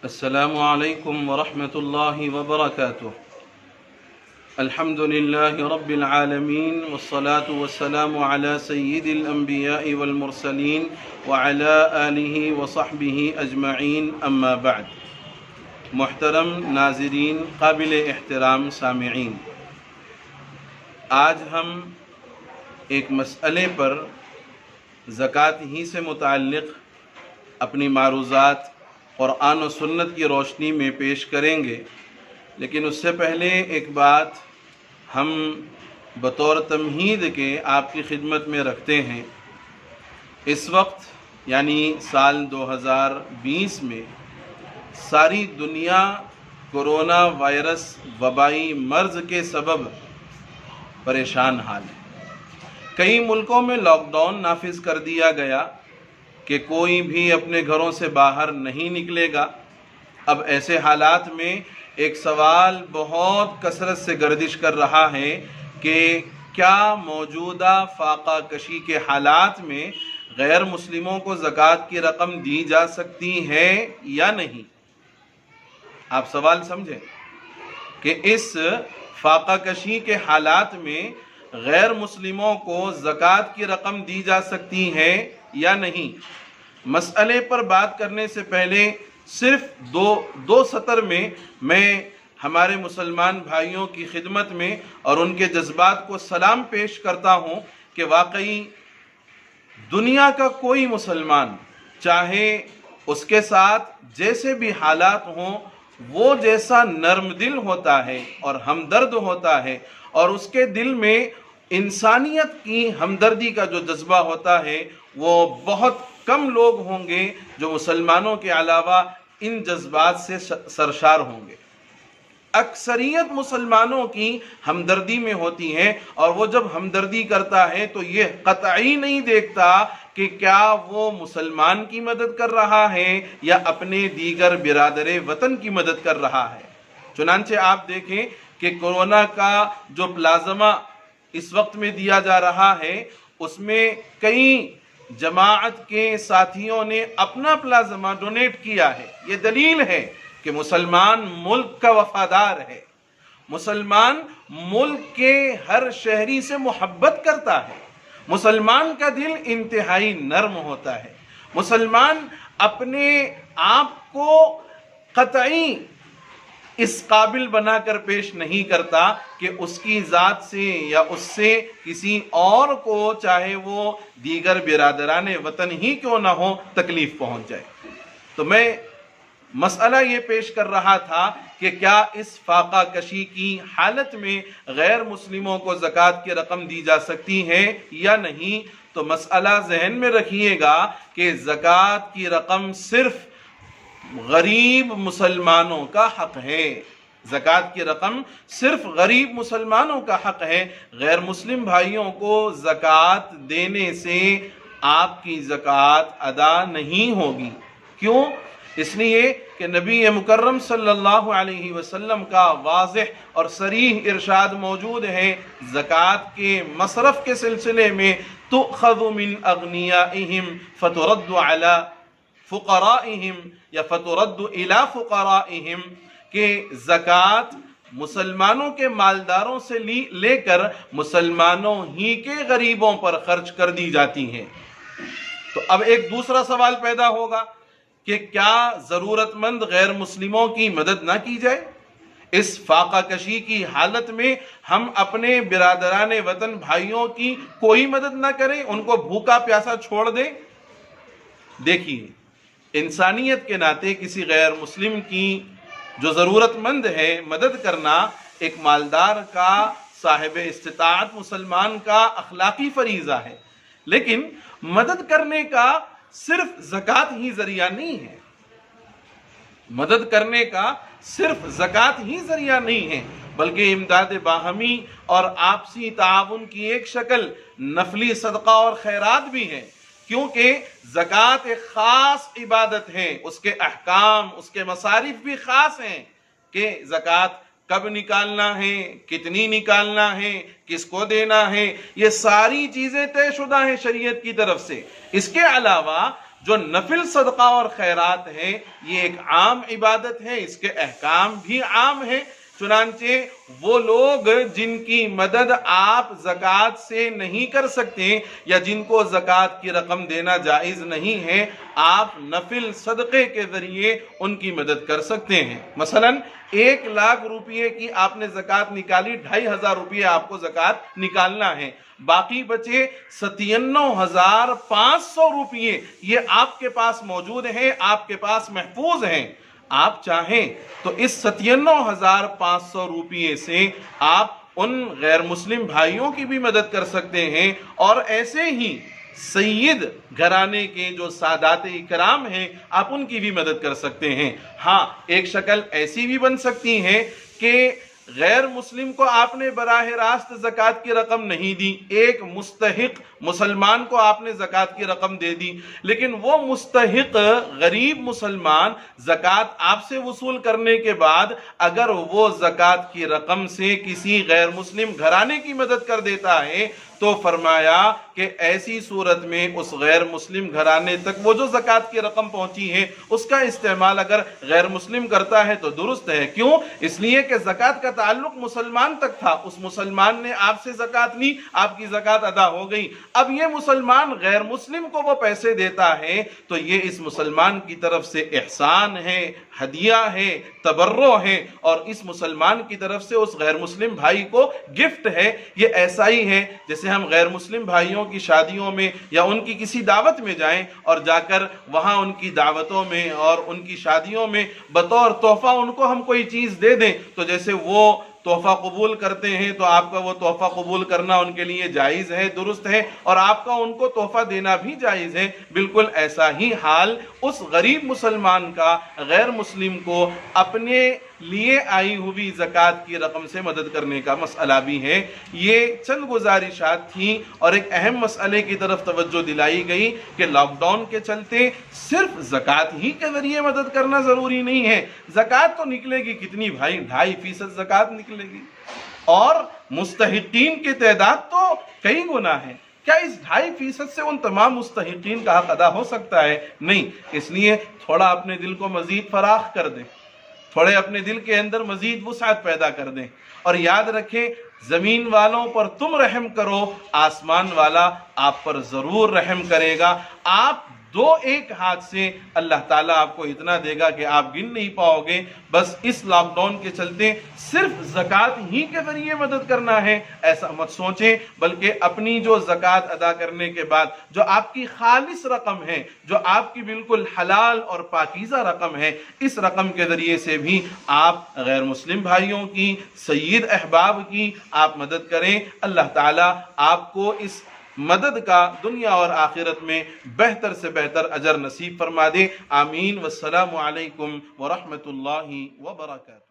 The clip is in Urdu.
السلام علیکم ورحمۃ اللہ وبرکاتہ۔ الحمد للہ رب العالمین والصلاة والسلام علی سید الانبیاء والمرسلین وعلی آلہ وصحبہ اجمعین، اما بعد۔ محترم ناظرین، قابل احترام سامعین، آج ہم ایک مسئلے پر زکوٰۃ ہی سے متعلق اپنی معروضات قرآن و سنت کی روشنی میں پیش کریں گے، لیکن اس سے پہلے ایک بات ہم بطور تمہید کے آپ کی خدمت میں رکھتے ہیں۔ اس وقت یعنی سال 2020 میں ساری دنیا کورونا وائرس وبائی مرض کے سبب پریشان حال ہے۔ کئی ملکوں میں لاک ڈاؤن نافذ کر دیا گیا کہ کوئی بھی اپنے گھروں سے باہر نہیں نکلے گا۔ اب ایسے حالات میں ایک سوال بہت کثرت سے گردش کر رہا ہے کہ کیا موجودہ فاقہ کشی کے حالات میں غیر مسلموں کو زکوٰۃ کی رقم دی جا سکتی ہے یا نہیں؟ آپ سوال سمجھیں کہ اس فاقہ کشی کے حالات میں غیر مسلموں کو زکوٰۃ کی رقم دی جا سکتی ہے یا نہیں۔ مسئلے پر بات کرنے سے پہلے صرف دو سطر میں ہمارے مسلمان بھائیوں کی خدمت میں اور ان کے جذبات کو سلام پیش کرتا ہوں کہ واقعی دنیا کا کوئی مسلمان، چاہے اس کے ساتھ جیسے بھی حالات ہوں، وہ جیسا نرم دل ہوتا ہے اور ہمدرد ہوتا ہے، اور اس کے دل میں انسانیت کی ہمدردی کا جو جذبہ ہوتا ہے، وہ بہت کم لوگ ہوں گے جو مسلمانوں کے علاوہ ان جذبات سے سرشار ہوں گے۔ اکثریت مسلمانوں کی ہمدردی میں ہوتی ہے، اور وہ جب ہمدردی کرتا ہے تو یہ قطعی نہیں دیکھتا کہ کیا وہ مسلمان کی مدد کر رہا ہے یا اپنے دیگر برادر وطن کی مدد کر رہا ہے۔ چنانچہ آپ دیکھیں کہ کورونا کا جو پلازمہ اس وقت میں دیا جا رہا ہے، اس میں کئی جماعت کے ساتھیوں نے اپنا پلازمہ ڈونیٹ کیا ہے۔ یہ دلیل ہے کہ مسلمان ملک کا وفادار ہے، مسلمان ملک کے ہر شہری سے محبت کرتا ہے، مسلمان کا دل انتہائی نرم ہوتا ہے، مسلمان اپنے آپ کو قطعی اس قابل بنا کر پیش نہیں کرتا کہ اس کی ذات سے یا اس سے کسی اور کو، چاہے وہ دیگر برادران وطن ہی کیوں نہ ہو، تکلیف پہنچ جائے۔ تو میں مسئلہ یہ پیش کر رہا تھا کہ کیا اس فاقہ کشی کی حالت میں غیر مسلموں کو زکوٰۃ کی رقم دی جا سکتی ہے یا نہیں؟ تو مسئلہ ذہن میں رکھیے گا کہ زکوٰۃ کی رقم صرف غریب مسلمانوں کا حق ہے۔ زکوٰۃ کی رقم صرف غریب مسلمانوں کا حق ہے۔ غیر مسلم بھائیوں کو زکوٰۃ دینے سے آپ کی زکوٰۃ ادا نہیں ہوگی۔ کیوں؟ اس لیے کہ نبی مکرم صلی اللہ علیہ وسلم کا واضح اور صریح ارشاد موجود ہے، زکوٰۃ کے مصرف کے سلسلے میں تؤخذ من اغنیائہم فترد علی فقرائہم یا فترد الی فقرائہم، کہ زکوٰۃ مسلمانوں کے مالداروں سے لے کر مسلمانوں ہی کے غریبوں پر خرچ کر دی جاتی ہیں۔ تو اب ایک دوسرا سوال پیدا ہوگا کہ کیا ضرورت مند غیر مسلموں کی مدد نہ کی جائے؟ اس فاقہ کشی کی حالت میں ہم اپنے برادران وطن بھائیوں کی کوئی مدد نہ کریں، ان کو بھوکا پیاسا چھوڑ دیں؟ دیکھیے، انسانیت کے ناطے کسی غیر مسلم کی جو ضرورت مند ہے مدد کرنا ایک مالدار کا، صاحب استطاعت مسلمان کا اخلاقی فریضہ ہے، لیکن مدد کرنے کا صرف زکوٰۃ ہی ذریعہ نہیں ہے۔ مدد کرنے کا صرف زکوٰۃ ہی ذریعہ نہیں ہے، بلکہ امداد باہمی اور آپسی تعاون کی ایک شکل نفلی صدقہ اور خیرات بھی ہے، کیونکہ زکوٰۃ ایک خاص عبادت ہے، اس کے احکام، اس کے مصارف بھی خاص ہیں کہ زکوٰۃ کب نکالنا ہے، کتنی نکالنا ہے، کس کو دینا ہے، یہ ساری چیزیں طے شدہ ہیں شریعت کی طرف سے۔ اس کے علاوہ جو نفل صدقہ اور خیرات ہے یہ ایک عام عبادت ہے، اس کے احکام بھی عام ہیں۔ چنانچہ وہ لوگ جن کی مدد آپ زکوٰۃ سے نہیں کر سکتے یا جن کو زکوٰۃ کی رقم دینا جائز نہیں ہے، آپ نفل صدقے کے ذریعے ان کی مدد کر سکتے ہیں۔ مثلا 1,00,000 روپے کی آپ نے زکوٰۃ نکالی، 2,500 روپے آپ کو زکوٰۃ نکالنا ہے، باقی بچے 97,500 روپے یہ آپ کے پاس موجود ہیں، آپ کے پاس محفوظ ہیں۔ آپ چاہیں تو اس 97,500 روپے سے آپ ان غیر مسلم بھائیوں کی بھی مدد کر سکتے ہیں، اور ایسے ہی سید گھرانے کے جو سادات اکرام ہیں آپ ان کی بھی مدد کر سکتے ہیں۔ ہاں، ایک شکل ایسی بھی بن سکتی ہے کہ غیر مسلم کو آپ نے براہ راست زکوٰۃ کی رقم نہیں دی، ایک مستحق مسلمان کو آپ نے زکوٰۃ کی رقم دے دی، لیکن وہ مستحق غریب مسلمان زکوٰۃ آپ سے وصول کرنے کے بعد اگر وہ زکوٰۃ کی رقم سے کسی غیر مسلم گھرانے کی مدد کر دیتا ہے تو فرمایا کہ ایسی صورت میں اس غیر مسلم گھرانے تک وہ جو زکوٰۃ کی رقم پہنچی ہے اس کا استعمال اگر غیر مسلم کرتا ہے تو درست ہے۔ کیوں؟ اس لیے کہ زکوٰۃ کا تعلق مسلمان تک تھا، اس مسلمان نے آپ سے زکوٰۃ لی، آپ کی زکوٰۃ ادا ہو گئی۔ اب یہ مسلمان غیر مسلم کو وہ پیسے دیتا ہے تو یہ اس مسلمان کی طرف سے احسان ہے، ہدیہ ہے، تبرع ہے، اور اس مسلمان کی طرف سے اس غیر مسلم بھائی کو گفٹ ہے۔ یہ ایسا ہی ہے جیسے ہم غیر مسلم بھائیوں کی شادیوں میں یا ان کی کسی دعوت میں جائیں اور جا کر وہاں ان کی دعوتوں میں اور ان کی شادیوں میں بطور تحفہ ان کو ہم کوئی چیز دے دیں تو جیسے وہ تحفہ قبول کرتے ہیں تو آپ کا وہ تحفہ قبول کرنا ان کے لیے جائز ہے، درست ہے، اور آپ کا ان کو تحفہ دینا بھی جائز ہے۔ بالکل ایسا ہی حال اس غریب مسلمان کا غیر مسلم کو اپنے لیے آئی ہوئی زکوٰۃ کی رقم سے مدد کرنے کا مسئلہ بھی ہے۔ یہ چند گزارشات تھیں اور ایک اہم مسئلے کی طرف توجہ دلائی گئی کہ لاک ڈاؤن کے چلتے صرف زکوٰۃ ہی کے ذریعے مدد کرنا ضروری نہیں ہے۔ زکوٰۃ تو نکلے گی کتنی بھائی؟ 2.5% زکوٰۃ نکلے گی، اور مستحقین کی تعداد تو کئی گنا ہے۔ کیا اس 2.5% سے ان تمام مستحقین کا حق ادا ہو سکتا ہے؟ نہیں۔ اس لیے تھوڑا اپنے دل کو مزید فراخ کر دیں، تھوڑے اپنے دل کے اندر مزید وسعت پیدا کر دیں، اور یاد رکھیں زمین والوں پر تم رحم کرو، آسمان والا آپ پر ضرور رحم کرے گا۔ آپ ایک ہاتھ سے اللہ تعالیٰ آپ کو اتنا دے گا کہ آپ گن نہیں پاؤ گے۔ بس اس لاک ڈاؤن کے چلتے صرف زکوٰۃ ہی کے ذریعے مدد کرنا ہے ایسا مت سوچیں، بلکہ اپنی جو زکوٰۃ ادا کرنے کے بعد جو آپ کی خالص رقم ہے، جو آپ کی بالکل حلال اور پاکیزہ رقم ہے، اس رقم کے ذریعے سے بھی آپ غیر مسلم بھائیوں کی، سید احباب کی آپ مدد کریں۔ اللہ تعالیٰ آپ کو اس مدد کا دنیا اور آخرت میں بہتر سے بہتر اجر نصیب فرما دے۔ آمین۔ والسلام علیکم ورحمۃ اللہ وبرکاتہ۔